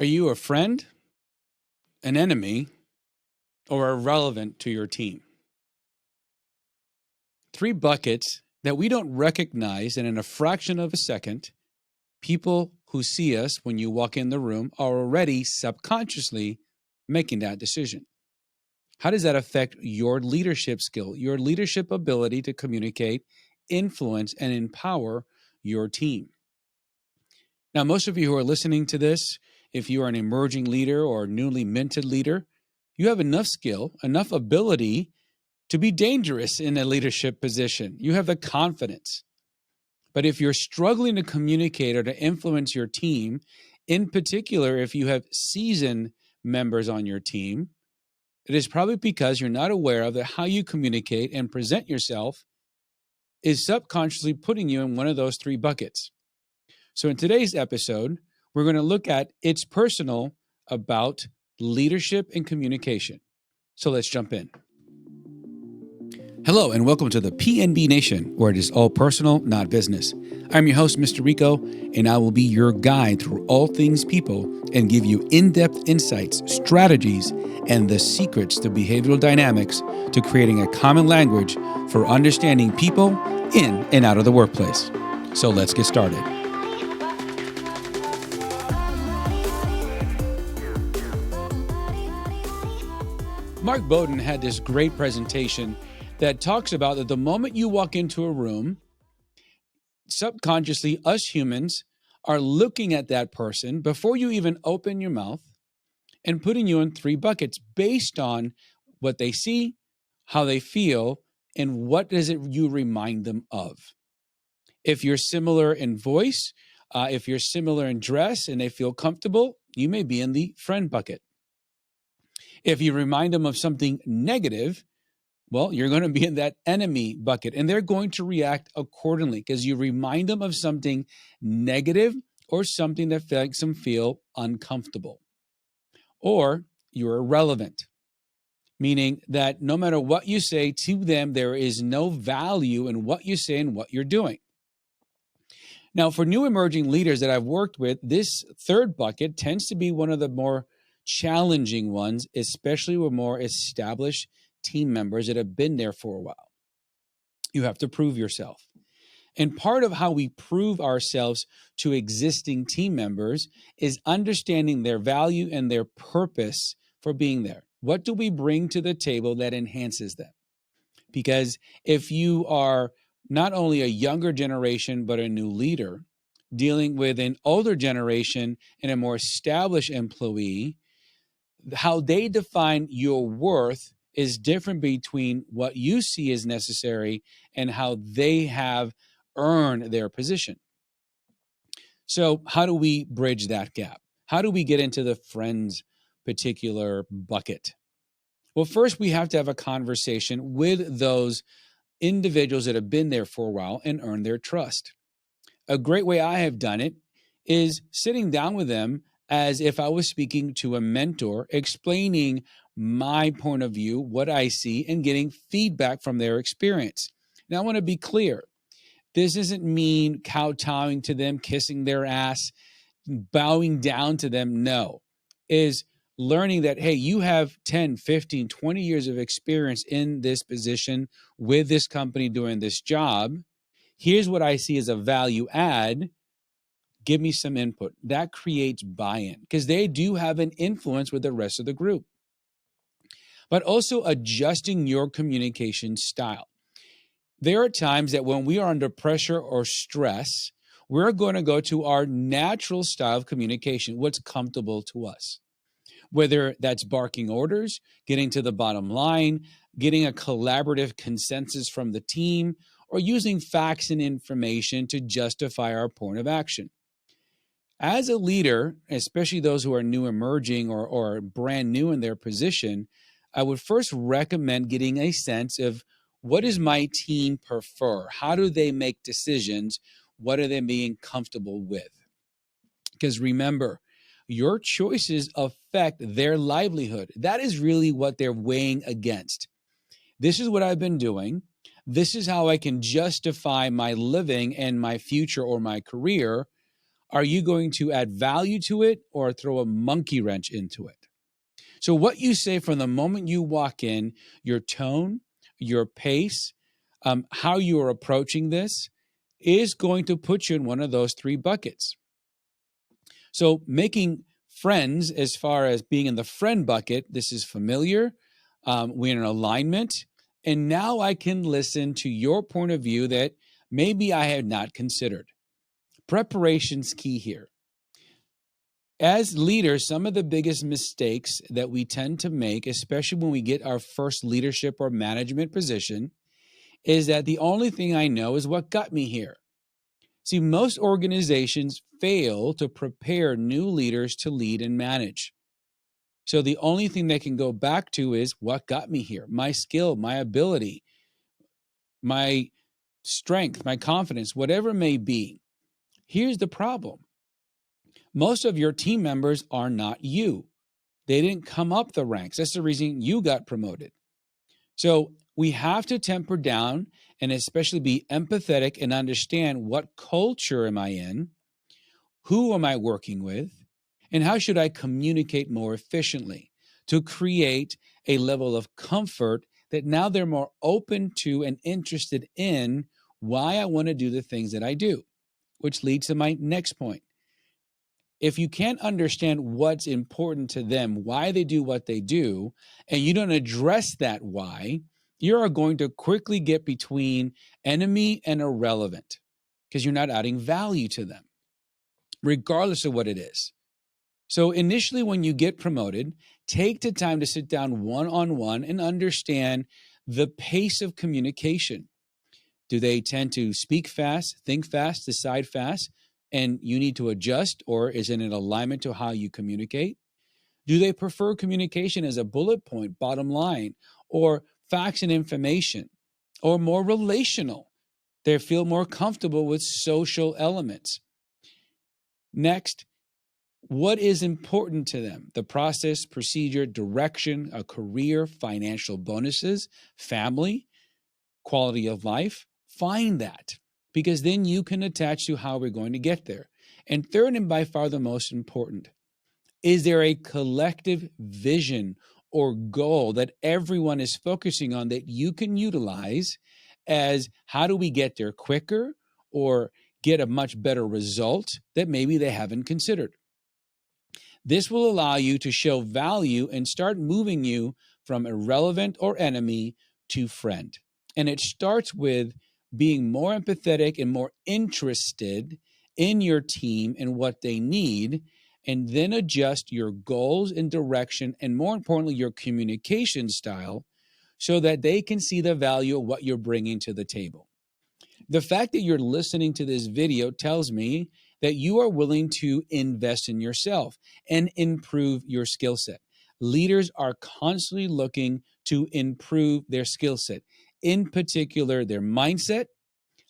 Are you a friend, an enemy, or irrelevant to your team? Three buckets that we don't recognize, and in a fraction of a second, people who see us when you walk in the room are already subconsciously making that decision. How does that affect your leadership skill, your leadership ability to communicate, influence, and empower your team? Now, most of you who are listening to this, if you are an emerging leader or newly minted leader, you have enough skill, enough ability to be dangerous in a leadership position. You have the confidence. But if you're struggling to communicate or to influence your team, in particular, if you have seasoned members on your team, it is probably because you're not aware of that how you communicate and present yourself is subconsciously putting you in one of those three buckets. So in today's episode, we're going to look at It's Personal about leadership and communication. So let's jump in. Hello, and welcome to the PNB Nation, where it is all personal, not business. I'm your host, Mr. Rico, and I will be your guide through all things people and give you in-depth insights, strategies, and the secrets to behavioral dynamics to creating a common language for understanding people in and out of the workplace. So let's get started. Mark Bowden had this great presentation that talks about that the moment you walk into a room, subconsciously, us humans are looking at that person before you even open your mouth and putting you in three buckets based on what they see, how they feel, and what does it you remind them of. If you're similar in voice, if you're similar in dress and they feel comfortable, you may be in the friend bucket. If you remind them of something negative, well, you're going to be in that enemy bucket, and they're going to react accordingly because you remind them of something negative or something that makes them feel uncomfortable. Or you're irrelevant, meaning that no matter what you say to them, there is no value in what you say and what you're doing. Now, for new emerging leaders that I've worked with, this third bucket tends to be one of the more challenging ones, especially with more established team members that have been there for a while. You have to prove yourself. And part of how we prove ourselves to existing team members is understanding their value and their purpose for being there. What do we bring to the table that enhances them? Because if you are not only a younger generation, but a new leader dealing with an older generation and a more established employee, how they define your worth is different between what you see as necessary and how they have earned their position. So how do we bridge that gap? How do we get into the friends particular bucket? Well, first we have to have a conversation with those individuals that have been there for a while and earned their trust. A great way I have done it is sitting down with them as if I was speaking to a mentor, explaining my point of view, what I see, and getting feedback from their experience. Now, I want to be clear. This doesn't mean kowtowing to them, kissing their ass, bowing down to them. No, is learning that, hey, you have 10, 15, 20 years of experience in this position with this company doing this job. Here's what I see as a value add. Give me some input. That creates buy-in because they do have an influence with the rest of the group. But also adjusting your communication style. There are times that when we are under pressure or stress, we're going to go to our natural style of communication, what's comfortable to us. Whether that's barking orders, getting to the bottom line, getting a collaborative consensus from the team, or using facts and information to justify our point of action. As a leader, especially those who are new emerging or brand new in their position, I would first recommend getting a sense of what does my team prefer? How do they make decisions? What are they being comfortable with? Because remember, your choices affect their livelihood. That is really what they're weighing against. This is what I've been doing. This is how I can justify my living and my future or my career. Are you going to add value to it or throw a monkey wrench into it? So what you say from the moment you walk in, your tone, your pace, how you are approaching this is going to put you in one of those three buckets. So making friends, as far as being in the friend bucket, this is familiar. We're in alignment. And now I can listen to your point of view that maybe I had not considered. Preparation's key here. As leaders, some of the biggest mistakes that we tend to make, especially when we get our first leadership or management position, is that the only thing I know is what got me here. See, most organizations fail to prepare new leaders to lead and manage. So the only thing they can go back to is what got me here, my skill, my ability, my strength, my confidence, whatever it may be. Here's the problem. Most of your team members are not you. They didn't come up the ranks. That's the reason you got promoted. So we have to temper down and especially be empathetic and understand what culture am I in, who am I working with, and how should I communicate more efficiently to create a level of comfort that now they're more open to and interested in why I want to do the things that I do, which leads to my next point. If you can't understand what's important to them, why they do what they do, and you don't address that why, you are going to quickly get between enemy and irrelevant because you're not adding value to them, regardless of what it is. So initially, when you get promoted, take the time to sit down one-on-one and understand the pace of communication. Do they tend to speak fast, think fast, decide fast, and you need to adjust, or is it in alignment to how you communicate? Do they prefer communication as a bullet point, bottom line, or facts and information, or more relational? They feel more comfortable with social elements. Next, what is important to them? The process, procedure, direction, a career, financial bonuses, family, quality of life. Find that, because then you can attach to how we're going to get there. And third, and by far the most important, is there a collective vision or goal that everyone is focusing on that you can utilize as how do we get there quicker or get a much better result that maybe they haven't considered? This will allow you to show value and start moving you from irrelevant or enemy to friend. And it starts with being more empathetic and more interested in your team and what they need, and then adjust your goals and direction, and more importantly, your communication style, so that they can see the value of what you're bringing to the table. The fact that you're listening to this video tells me that you are willing to invest in yourself and improve your skill set. Leaders are constantly looking to improve their skill set, in particular, their mindset,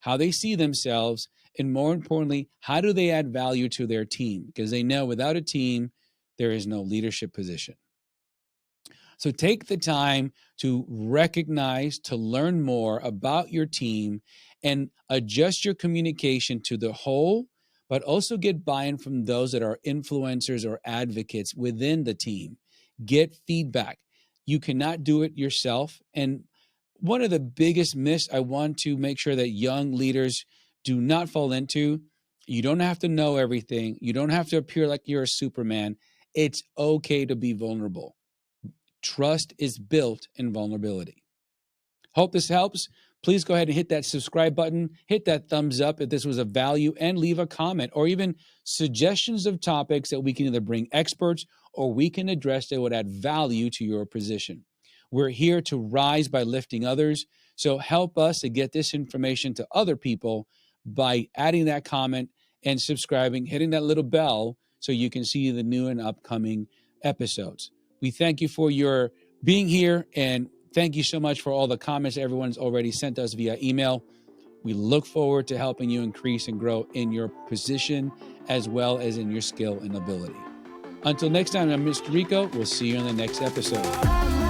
how they see themselves, and more importantly, how do they add value to their team? Because they know without a team, there is no leadership position. So take the time to recognize, to learn more about your team and adjust your communication to the whole, but also get buy-in from those that are influencers or advocates within the team. Get feedback. You cannot do it yourself. And one of the biggest myths I want to make sure that young leaders do not fall into, you don't have to know everything. You don't have to appear like you're a Superman. It's okay to be vulnerable. Trust is built in vulnerability. Hope this helps. Please go ahead and hit that subscribe button, hit that thumbs up if this was of value, and leave a comment or even suggestions of topics that we can either bring experts or we can address that would add value to your position. We're here to rise by lifting others, so help us to get this information to other people by adding that comment and subscribing, hitting that little bell so you can see the new and upcoming episodes. We thank you for your being here, and thank you so much for all the comments everyone's already sent us via email. We look forward to helping you increase and grow in your position as well as in your skill and ability. Until next time, I'm Mr. Rico. We'll see you in the next episode.